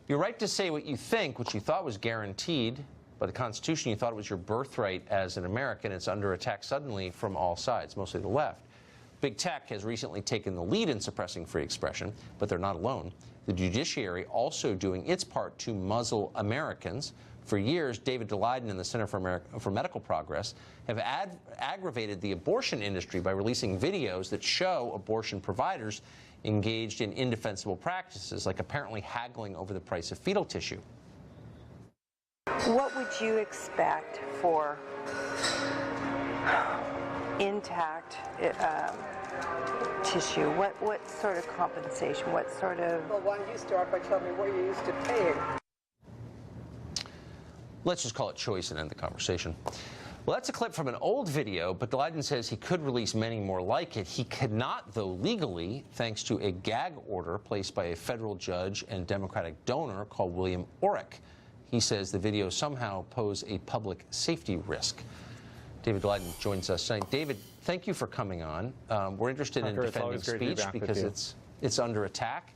Your right to say what you think, which you thought was guaranteed by the Constitution, you thought it was your birthright as an American, it's under attack suddenly from all sides, mostly the left. Big tech has recently taken the lead in suppressing free expression, but they're not alone. The judiciary also doing its part to muzzle Americans. For years, David Daleiden and the Center for Medical Progress have aggravated the abortion industry by releasing videos that show abortion providers engaged in indefensible practices, like apparently haggling over the price of fetal tissue. What would you expect for intact tissue? What sort of compensation? What sort of... Well, why don't you start by telling me what you're used to paying? Let's just call it choice and end the conversation. Well, that's a clip from an old video, but Daleiden says he could release many more like it. He could not, though, legally, thanks to a gag order placed by a federal judge and Democratic donor called William Orrick. He says the videos somehow pose a public safety risk. David Daleiden joins us tonight. David, thank you for coming on. We're interested in defending speech because it's under attack.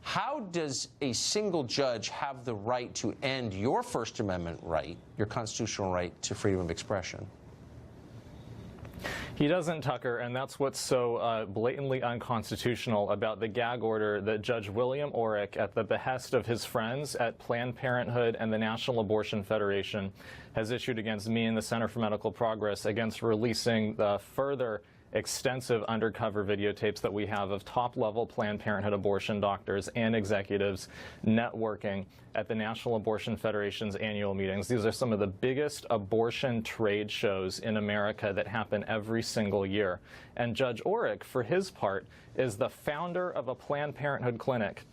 How does a single judge have the right to end your First Amendment right, your constitutional right to freedom of expression? He doesn't, Tucker, and that's what's so blatantly unconstitutional about the gag order that Judge William Orrick, at the behest of his friends at Planned Parenthood and the National Abortion Federation, has issued against me and the Center for Medical Progress against releasing the further extensive undercover videotapes that we have of top-level Planned Parenthood abortion doctors and executives networking at the National Abortion Federation's annual meetings. These are some of the biggest abortion trade shows in America that happen every single year. And Judge Orrick, for his part, is the founder of a Planned Parenthood clinic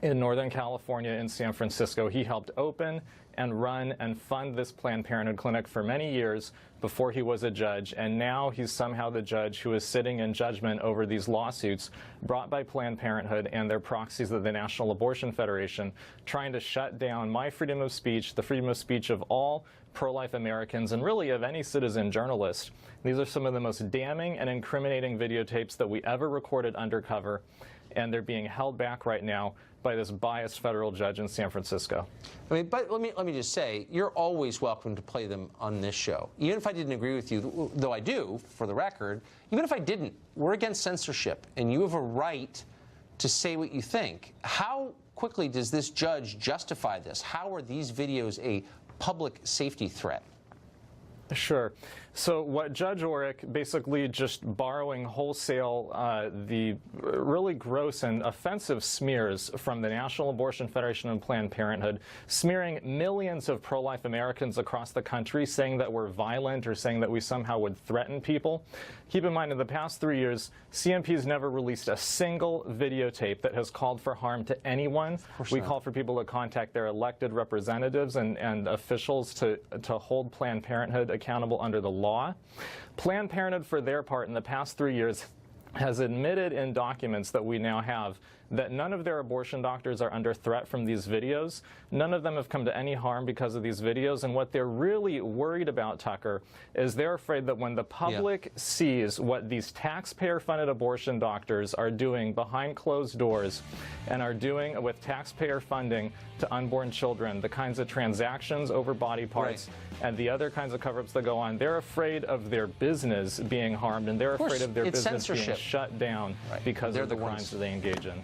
in Northern California in San Francisco. He helped open and run and fund this Planned Parenthood clinic for many years before he was a judge, and now he's somehow the judge who is sitting in judgment over these lawsuits brought by Planned Parenthood and their proxies of the National Abortion Federation, trying to shut down my freedom of speech, the freedom of speech of all pro-life Americans, and really of any citizen journalist. These are some of the most damning and incriminating videotapes that we ever recorded undercover, and they're being held back right now by this biased federal judge in San Francisco. I mean, but let me just say, you're always welcome to play them on this show. Even if I didn't agree with you, though I do, for the record, even if I didn't, we're against censorship, and you have a right to say what you think. How quickly does this judge justify this? How are these videos a public safety threat? Sure. So what Judge Orrick, basically just borrowing wholesale the really gross and offensive smears from the National Abortion Federation and Planned Parenthood, smearing millions of pro-life Americans across the country, saying that we're violent or saying that we somehow would threaten people. Keep in mind, in the past 3 years, CMP's never released a single videotape that has called for harm to anyone. We call for people to contact their elected representatives and officials to hold Planned Parenthood accountable under the law. Planned Parenthood, for their part, in the past 3 years, has admitted in documents that we now have that none of their abortion doctors are under threat from these videos. None of them have come to any harm because of these videos. And what they're really worried about, Tucker, is they're afraid that when the public sees what these taxpayer-funded abortion doctors are doing behind closed doors and are doing with taxpayer funding to unborn children, the kinds of transactions over body parts and the other kinds of cover-ups that go on, they're afraid of their business being harmed, and they're afraid of their business being shut down because of the crimes that they engage in.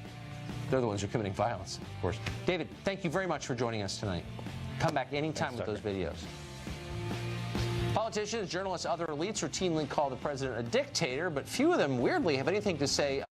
They're the ones who are committing violence, of course. David, thank you very much for joining us tonight. Come back anytime with those videos. Politicians, journalists, other elites routinely call the president a dictator, but few of them, weirdly, have anything to say